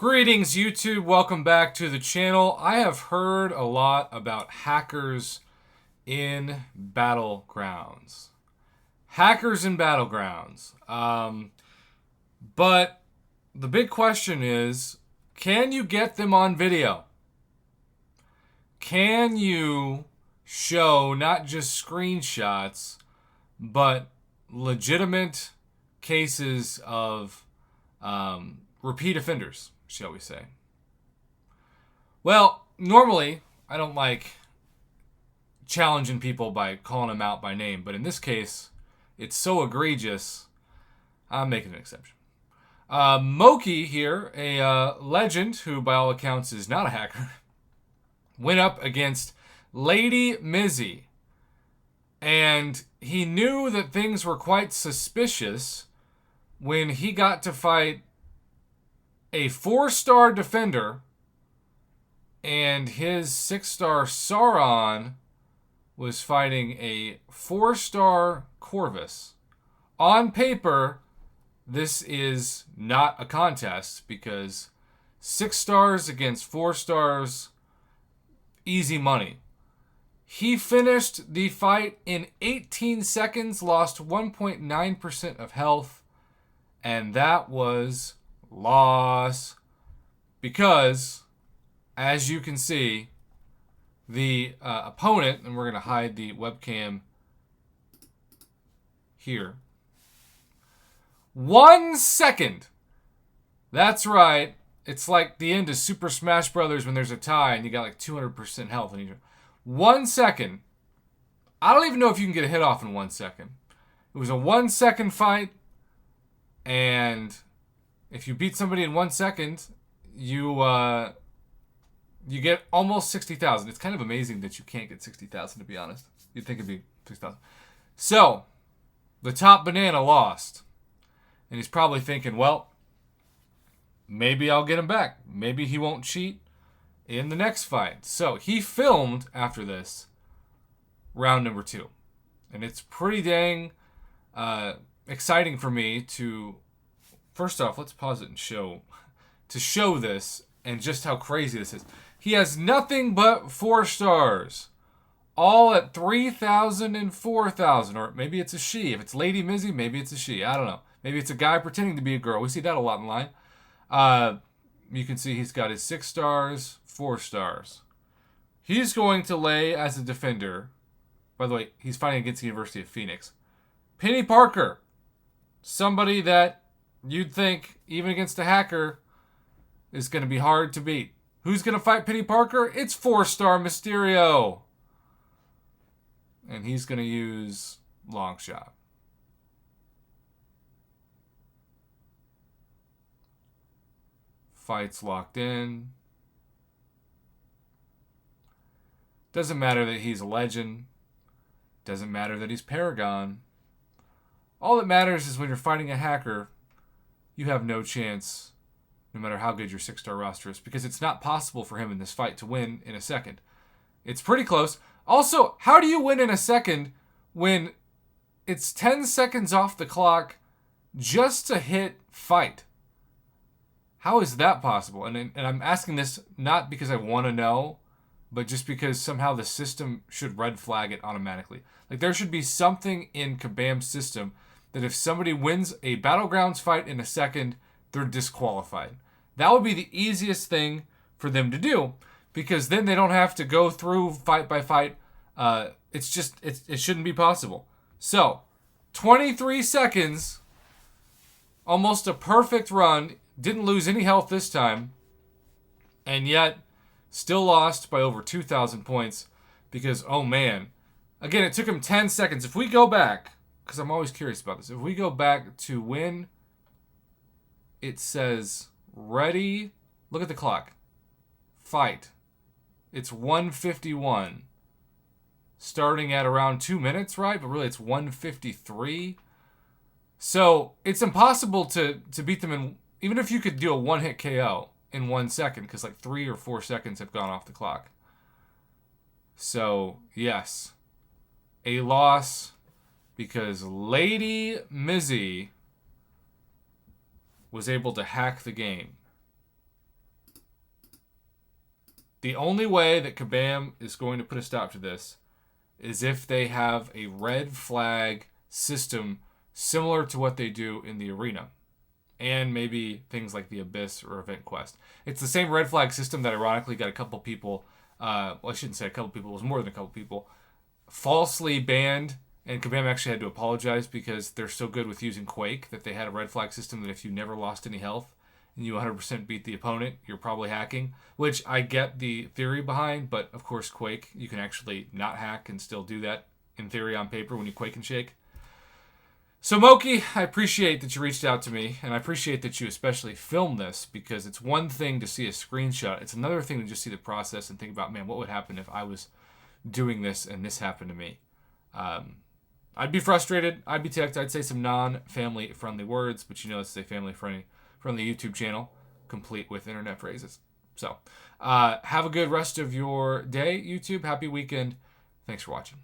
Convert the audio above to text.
Greetings, YouTube. Welcome back to the channel. I have heard a lot about hackers in Battlegrounds. Hackers in Battlegrounds. But the big question is, can you get them on video? Can you show not just screenshots, but legitimate cases of repeat offenders, shall we say? Well, normally I don't like challenging people by calling them out by name, but in this case, it's so egregious, I'm making an exception. Moki here, a legend who by all accounts is not a hacker, went up against Lady Mizzy, and he knew that things were quite suspicious when he got to fight a 4-star defender, and his 6-star Sauron was fighting a 4-star Corvus. On paper, this is not a contest because 6 stars against 4 stars, easy money. He finished the fight in 18 seconds, lost 1.9% of health, and that was loss because, as you can see, the opponent, and we're going to hide the webcam here, 1 second. That's right. It's like the end of Super Smash Brothers when there's a tie and you got like 200% health. And 1 second. I don't even know if you can get a hit off in 1 second. It was a 1 second fight, and if you beat somebody in 1 second, you get almost 60,000. It's kind of amazing that you can't get 60,000, to be honest. You'd think it'd be 6,000. So, the top banana lost. And he's probably thinking, well, maybe I'll get him back. Maybe he won't cheat in the next fight. So, he filmed, after this, round number 2. And it's pretty dang exciting for me to... First off, let's pause it and show this and just how crazy this is. He has nothing but 4 stars, all at 3,000 and 4,000, or maybe it's a she. If it's Lady Mizzy, maybe it's a she. I don't know. Maybe it's a guy pretending to be a girl. We see that a lot in line. You can see he's got his 6 stars, 4 stars. He's going to lay as a defender. By the way, he's fighting against the University of Phoenix. Penny Parker, somebody that you'd think, even against a hacker, is going to be hard to beat. Who's going to fight Penny Parker? It's 4-star Mysterio. And he's going to use long shot. Fight's locked in. Doesn't matter that he's a legend. Doesn't matter that he's Paragon. All that matters is when you're fighting a hacker, you have no chance, no matter how good your 6-star roster is, because it's not possible for him in this fight to win in a second. It's pretty close. Also, how do you win in a second when it's 10 seconds off the clock just to hit fight? How is that possible? And I'm asking this not because I want to know, but just because somehow the system should red flag it automatically. Like, there should be something in Kabam's system that if somebody wins a Battlegrounds fight in a second, they're disqualified. That would be the easiest thing for them to do, because then they don't have to go through fight by fight. It shouldn't be possible. So, 23 seconds, almost a perfect run, didn't lose any health this time, and yet still lost by over 2,000 points because, oh man, again, it took him 10 seconds. If we go back, because I'm always curious about this. If we go back to when it says ready, look at the clock. Fight. It's 1:51. Starting at around 2 minutes, right? But really it's 1:53. So it's impossible to beat them in, even if you could do a one-hit KO in 1 second, because like 3 or 4 seconds have gone off the clock. So, yes. A loss because Lady Mizzy was able to hack the game. The only way that Kabam is going to put a stop to this is if they have a red flag system similar to what they do in the arena. And maybe things like the Abyss or Event Quest. It's the same red flag system that ironically got a couple people, well, I shouldn't say a couple people, it was more than a couple people, falsely banned. And Kabam actually had to apologize because they're so good with using Quake that they had a red flag system that if you never lost any health and you 100% beat the opponent, you're probably hacking. Which I get the theory behind, but of course Quake, you can actually not hack and still do that in theory on paper when you Quake and Shake. So, Moki, I appreciate that you reached out to me, and I appreciate that you especially filmed this, because it's one thing to see a screenshot. It's another thing to just see the process and think about, man, what would happen if I was doing this and this happened to me? I'd be frustrated. I'd be ticked. I'd say some non-family friendly words, but you know this is a family friendly YouTube channel, complete with internet phrases. So, have a good rest of your day, YouTube. Happy weekend. Thanks for watching.